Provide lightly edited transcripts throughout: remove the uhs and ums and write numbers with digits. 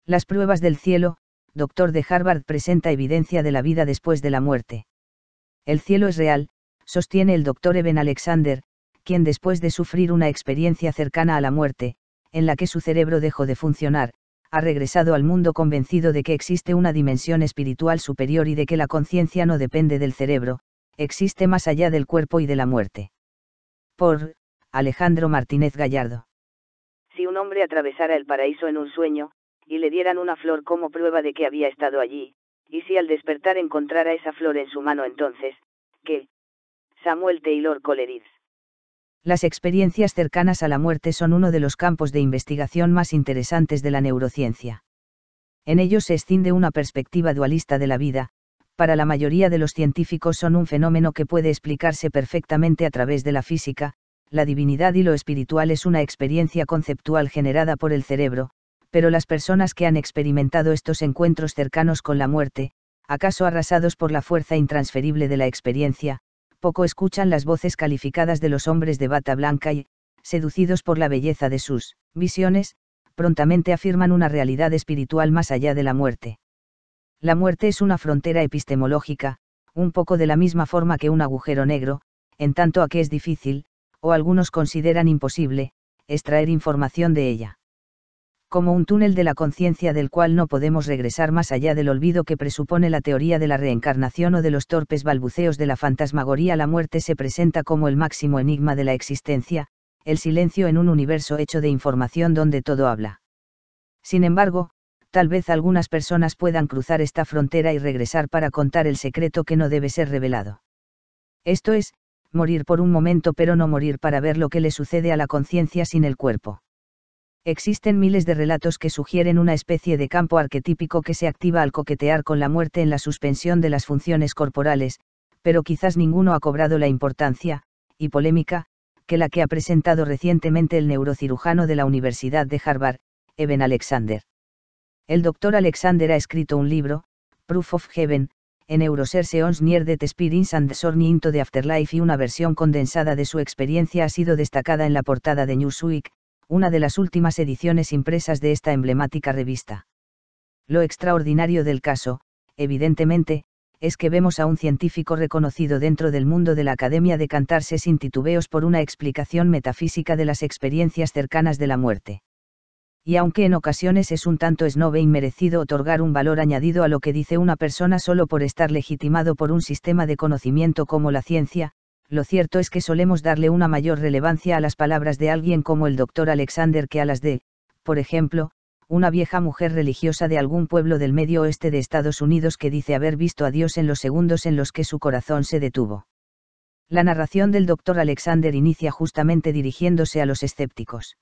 Las pruebas del cielo, doctor de Harvard presenta evidencia de la vida después de la muerte. El cielo es real, sostiene el doctor Eben Alexander, quien después de sufrir una experiencia cercana a la muerte, en la que su cerebro dejó de funcionar, ha regresado al mundo convencido de que existe una dimensión espiritual superior y de que la conciencia no depende del cerebro, existe más allá del cuerpo y de la muerte. Por Alejandro Martínez Gallardo. Si un hombre atravesara el paraíso en un sueño, y le dieran una flor como prueba de que había estado allí, y si al despertar encontrara esa flor en su mano entonces, ¿qué? Samuel Taylor Coleridge. Las experiencias cercanas a la muerte son uno de los campos de investigación más interesantes de la neurociencia. En ellos se escinde una perspectiva dualista de la vida, para la mayoría de los científicos son un fenómeno que puede explicarse perfectamente a través de la física, la divinidad y lo espiritual es una experiencia conceptual generada por el cerebro, pero las personas que han experimentado estos encuentros cercanos con la muerte, acaso arrasados por la fuerza intransferible de la experiencia, poco escuchan las voces calificadas de los hombres de bata blanca y, seducidos por la belleza de sus visiones, prontamente afirman una realidad espiritual más allá de la muerte. La muerte es una frontera epistemológica, un poco de la misma forma que un agujero negro, en tanto a que es difícil, o algunos consideran imposible, extraer información de ella. Como un túnel de la conciencia del cual no podemos regresar más allá del olvido que presupone la teoría de la reencarnación o de los torpes balbuceos de la fantasmagoría, la muerte se presenta como el máximo enigma de la existencia, el silencio en un universo hecho de información donde todo habla. Sin embargo, tal vez algunas personas puedan cruzar esta frontera y regresar para contar el secreto que no debe ser revelado. Esto es, morir por un momento pero no morir para ver lo que le sucede a la conciencia sin el cuerpo. Existen miles de relatos que sugieren una especie de campo arquetípico que se activa al coquetear con la muerte en la suspensión de las funciones corporales, pero quizás ninguno ha cobrado la importancia, y polémica, que la que ha presentado recientemente el neurocirujano de la Universidad de Harvard, Eben Alexander. El doctor Alexander ha escrito un libro, Proof of Heaven, en Neurosearch Near Death Experience and the Journey into the Afterlife, y una versión condensada de su experiencia ha sido destacada en la portada de Newsweek, una de las últimas ediciones impresas de esta emblemática revista. Lo extraordinario del caso, evidentemente, es que vemos a un científico reconocido dentro del mundo de la academia decantarse sin titubeos por una explicación metafísica de las experiencias cercanas de la muerte. Y aunque en ocasiones es un tanto snob e inmerecido otorgar un valor añadido a lo que dice una persona solo por estar legitimado por un sistema de conocimiento como la ciencia, lo cierto es que solemos darle una mayor relevancia a las palabras de alguien como el doctor Alexander que a las de, por ejemplo, una vieja mujer religiosa de algún pueblo del medio oeste de Estados Unidos que dice haber visto a Dios en los segundos en los que su corazón se detuvo. La narración del doctor Alexander inicia justamente dirigiéndose a los escépticos.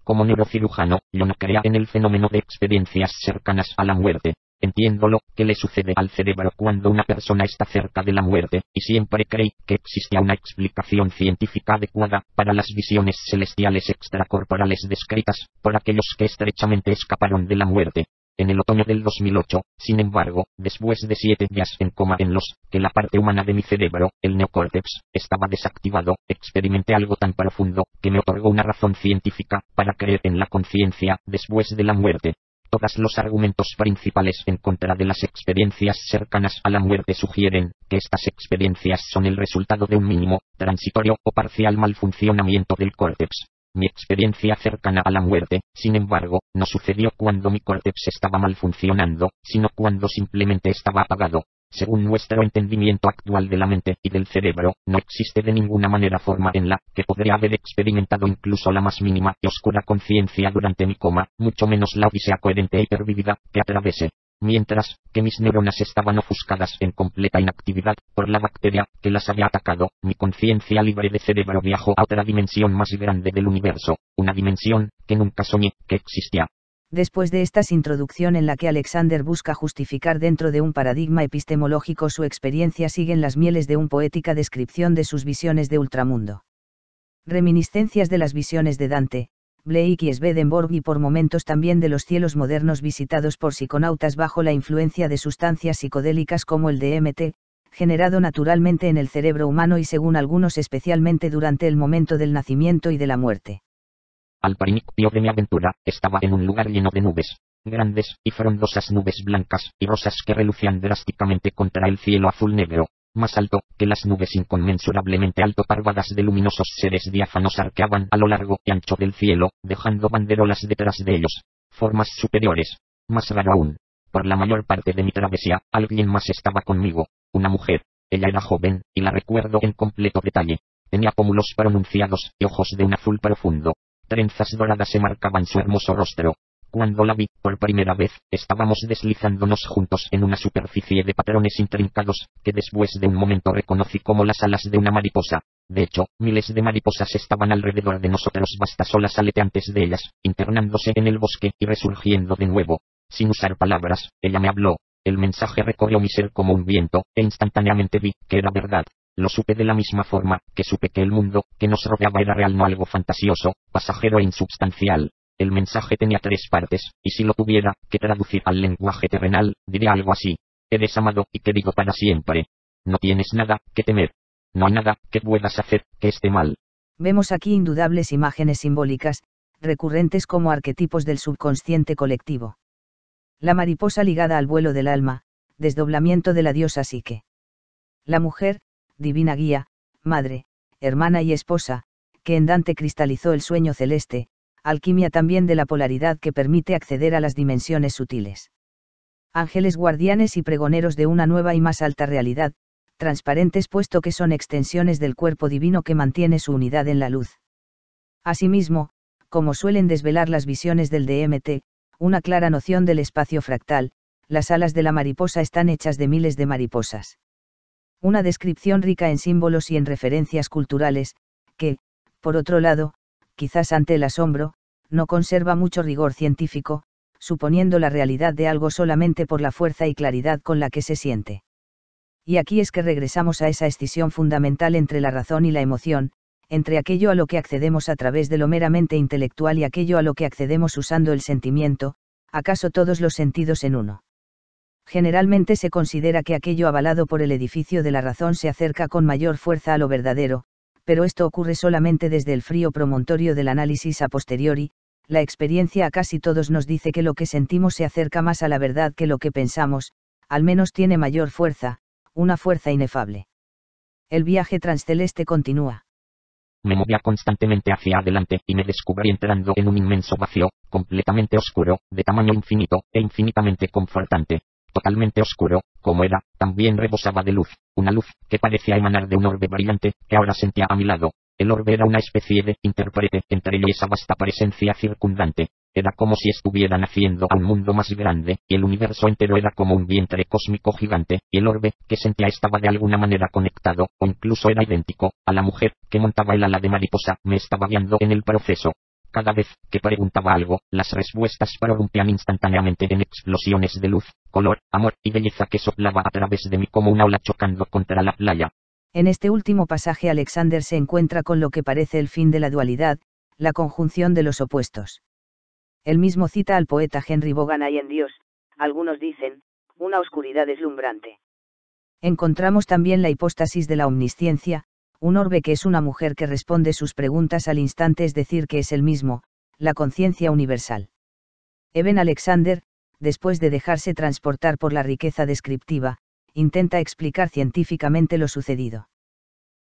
Como neurocirujano, yo no creo en el fenómeno de experiencias cercanas a la muerte. Entiendo lo que le sucede al cerebro cuando una persona está cerca de la muerte, y siempre creí que existía una explicación científica adecuada para las visiones celestiales extracorporales descritas por aquellos que estrechamente escaparon de la muerte. En el otoño del 2008, sin embargo, después de 7 días en coma en los que la parte humana de mi cerebro, el neocórtex, estaba desactivado, experimenté algo tan profundo que me otorgó una razón científica para creer en la conciencia después de la muerte. Todos los argumentos principales en contra de las experiencias cercanas a la muerte sugieren que estas experiencias son el resultado de un mínimo, transitorio o parcial mal funcionamiento del córtex. Mi experiencia cercana a la muerte, sin embargo, no sucedió cuando mi córtex estaba mal funcionando, sino cuando simplemente estaba apagado. Según nuestro entendimiento actual de la mente y del cerebro, no existe de ninguna manera forma en la que podría haber experimentado incluso la más mínima y oscura conciencia durante mi coma, mucho menos la odisea coherente e hipervívida que atravesé. Mientras que mis neuronas estaban ofuscadas en completa inactividad por la bacteria que las había atacado, mi conciencia libre de cerebro viajó a otra dimensión más grande del universo, una dimensión que nunca soñé que existía. Después de esta introducción en la que Alexander busca justificar dentro de un paradigma epistemológico su experiencia, siguen las mieles de una poética descripción de sus visiones de ultramundo. Reminiscencias de las visiones de Dante, Blake y Swedenborg, y por momentos también de los cielos modernos visitados por psiconautas bajo la influencia de sustancias psicodélicas como el DMT, generado naturalmente en el cerebro humano y según algunos especialmente durante el momento del nacimiento y de la muerte. Al principio de mi aventura, estaba en un lugar lleno de nubes. grandes y frondosas nubes blancas y rosas que relucían drásticamente contra el cielo azul negro, más alto que las nubes, inconmensurablemente alto. Parvadas de luminosos seres diáfanos arqueaban a lo largo y ancho del cielo, dejando banderolas detrás de ellos, formas superiores. Más raro aún, por la mayor parte de mi travesía, alguien más estaba conmigo, una mujer. Ella era joven, y la recuerdo en completo detalle. Tenía pómulos pronunciados y ojos de un azul profundo. Trenzas doradas se marcaban su hermoso rostro. Cuando la vi por primera vez, estábamos deslizándonos juntos en una superficie de patrones intrincados, que después de un momento reconocí como las alas de una mariposa. De hecho, miles de mariposas estaban alrededor de nosotros, vastas olas aleteantes de ellas, internándose en el bosque y resurgiendo de nuevo. Sin usar palabras, ella me habló. El mensaje recorrió mi ser como un viento, e instantáneamente vi que era verdad. Lo supe de la misma forma que supe que el mundo que nos rodeaba era real, no algo fantasioso, pasajero e insubstancial. El mensaje tenía 3 partes, y si lo tuviera que traducir al lenguaje terrenal, diría algo así: eres amado y querido para siempre. No tienes nada que temer. No hay nada que puedas hacer que esté mal. Vemos aquí indudables imágenes simbólicas, recurrentes como arquetipos del subconsciente colectivo. La mariposa ligada al vuelo del alma, desdoblamiento de la diosa Psique. La mujer, divina guía, madre, hermana y esposa, que en Dante cristalizó el sueño celeste, alquimia también de la polaridad que permite acceder a las dimensiones sutiles. Ángeles guardianes y pregoneros de una nueva y más alta realidad, transparentes puesto que son extensiones del cuerpo divino que mantiene su unidad en la luz. Asimismo, como suelen desvelar las visiones del DMT, una clara noción del espacio fractal, las alas de la mariposa están hechas de miles de mariposas. Una descripción rica en símbolos y en referencias culturales, que, por otro lado, quizás ante el asombro, no conserva mucho rigor científico, suponiendo la realidad de algo solamente por la fuerza y claridad con la que se siente. Y aquí es que regresamos a esa escisión fundamental entre la razón y la emoción, entre aquello a lo que accedemos a través de lo meramente intelectual y aquello a lo que accedemos usando el sentimiento, acaso todos los sentidos en uno. Generalmente se considera que aquello avalado por el edificio de la razón se acerca con mayor fuerza a lo verdadero, pero esto ocurre solamente desde el frío promontorio del análisis a posteriori. La experiencia a casi todos nos dice que lo que sentimos se acerca más a la verdad que lo que pensamos, al menos tiene mayor fuerza, una fuerza inefable. El viaje transceleste continúa. Me movía constantemente hacia adelante y me descubrí entrando en un inmenso vacío, completamente oscuro, de tamaño infinito, e infinitamente confortante. Totalmente oscuro, como era, también rebosaba de luz, una luz que parecía emanar de un orbe brillante, que ahora sentía a mi lado. El orbe era una especie de intérprete entre yo y esa vasta presencia circundante. Era como si estuviera naciendo a un mundo más grande, y el universo entero era como un vientre cósmico gigante, y el orbe que sentía estaba de alguna manera conectado, o incluso era idéntico, a la mujer que montaba el ala de mariposa. Me estaba guiando en el proceso. Cada vez que preguntaba algo, las respuestas prorrumpían instantáneamente en explosiones de luz, color, amor y belleza que soplaba a través de mí como una ola chocando contra la playa. En este último pasaje Alexander se encuentra con lo que parece el fin de la dualidad, la conjunción de los opuestos. Él mismo cita al poeta Henry Vaughan: Hay en Dios, algunos dicen, una oscuridad deslumbrante. Encontramos también la hipóstasis de la omnisciencia, un orbe que es una mujer que responde sus preguntas al instante, es decir, que es el mismo, la conciencia universal. Eben Alexander, después de dejarse transportar por la riqueza descriptiva, intenta explicar científicamente lo sucedido.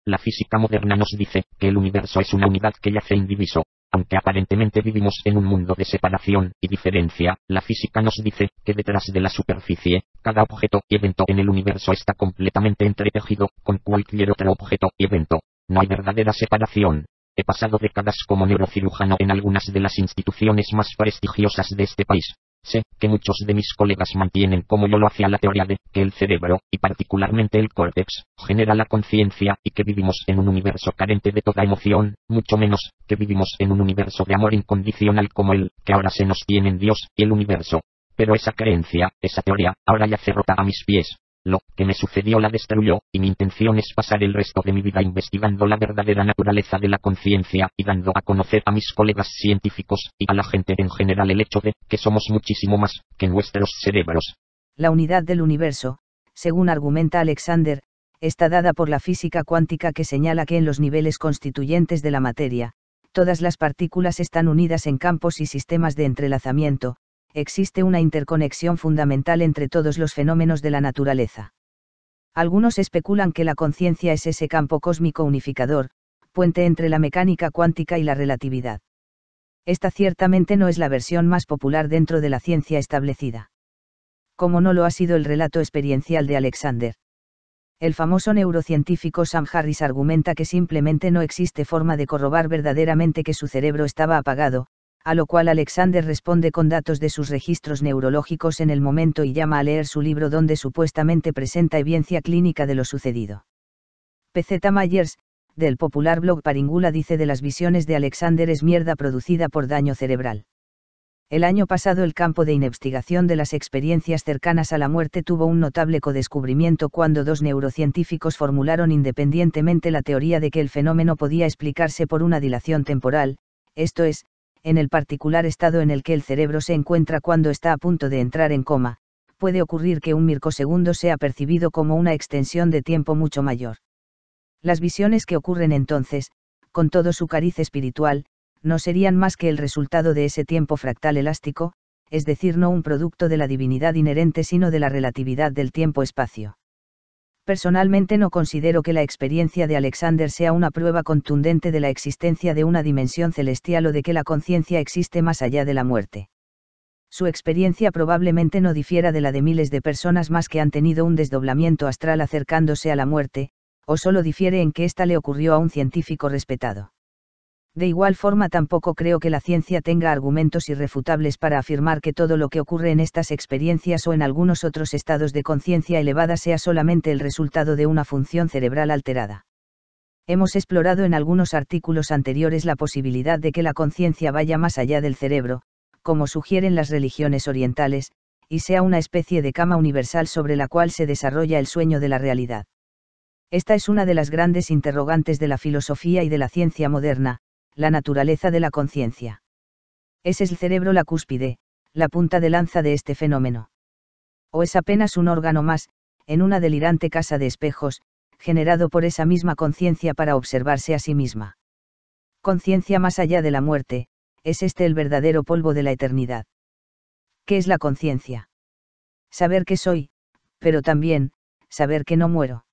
La física moderna nos dice que el universo es una unidad que yace indiviso. Aunque aparentemente vivimos en un mundo de separación y diferencia, la física nos dice que detrás de la superficie, cada objeto y evento en el universo está completamente entretejido con cualquier otro objeto y evento. No hay verdadera separación. He pasado décadas como neurocirujano en algunas de las instituciones más prestigiosas de este país. Sé que muchos de mis colegas mantienen como yo lo hacía la teoría de que el cerebro, y particularmente el córtex, genera la conciencia y que vivimos en un universo carente de toda emoción, mucho menos que vivimos en un universo de amor incondicional como el que ahora se nos tiene en Dios y el universo. Pero esa creencia, esa teoría, ahora yace rota a mis pies. Lo que me sucedió la destruyó, y mi intención es pasar el resto de mi vida investigando la verdadera naturaleza de la conciencia y dando a conocer a mis colegas científicos y a la gente en general el hecho de que somos muchísimo más que nuestros cerebros. La unidad del universo, según argumenta Alexander, está dada por la física cuántica, que señala que en los niveles constituyentes de la materia, todas las partículas están unidas en campos y sistemas de entrelazamiento, existe una interconexión fundamental entre todos los fenómenos de la naturaleza. Algunos especulan que la conciencia es ese campo cósmico unificador, puente entre la mecánica cuántica y la relatividad. Esta ciertamente no es la versión más popular dentro de la ciencia establecida. Como no lo ha sido el relato experiencial de Alexander. El famoso neurocientífico Sam Harris argumenta que simplemente no existe forma de corroborar verdaderamente que su cerebro estaba apagado, a lo cual Alexander responde con datos de sus registros neurológicos en el momento y llama a leer su libro donde supuestamente presenta evidencia clínica de lo sucedido. P.Z. Myers, del popular blog Paringula, dice de las visiones de Alexander es mierda producida por daño cerebral. El año pasado el campo de investigación de las experiencias cercanas a la muerte tuvo un notable codescubrimiento cuando dos neurocientíficos formularon independientemente la teoría de que el fenómeno podía explicarse por una dilación temporal, esto es, en el particular estado en el que el cerebro se encuentra cuando está a punto de entrar en coma, puede ocurrir que un microsegundo sea percibido como una extensión de tiempo mucho mayor. Las visiones que ocurren entonces, con todo su cariz espiritual, no serían más que el resultado de ese tiempo fractal elástico, es decir, no un producto de la divinidad inherente sino de la relatividad del tiempo-espacio. Personalmente no considero que la experiencia de Alexander sea una prueba contundente de la existencia de una dimensión celestial o de que la conciencia existe más allá de la muerte. Su experiencia probablemente no difiera de la de miles de personas más que han tenido un desdoblamiento astral acercándose a la muerte, o solo difiere en que ésta le ocurrió a un científico respetado. De igual forma tampoco creo que la ciencia tenga argumentos irrefutables para afirmar que todo lo que ocurre en estas experiencias o en algunos otros estados de conciencia elevada sea solamente el resultado de una función cerebral alterada. Hemos explorado en algunos artículos anteriores la posibilidad de que la conciencia vaya más allá del cerebro, como sugieren las religiones orientales, y sea una especie de cama universal sobre la cual se desarrolla el sueño de la realidad. Esta es una de las grandes interrogantes de la filosofía y de la ciencia moderna, la naturaleza de la conciencia. ¿Es el cerebro la cúspide, la punta de lanza de este fenómeno? ¿O es apenas un órgano más, en una delirante casa de espejos, generado por esa misma conciencia para observarse a sí misma? Conciencia más allá de la muerte, ¿es este el verdadero polvo de la eternidad? ¿Qué es la conciencia? Saber que soy, pero también, saber que no muero.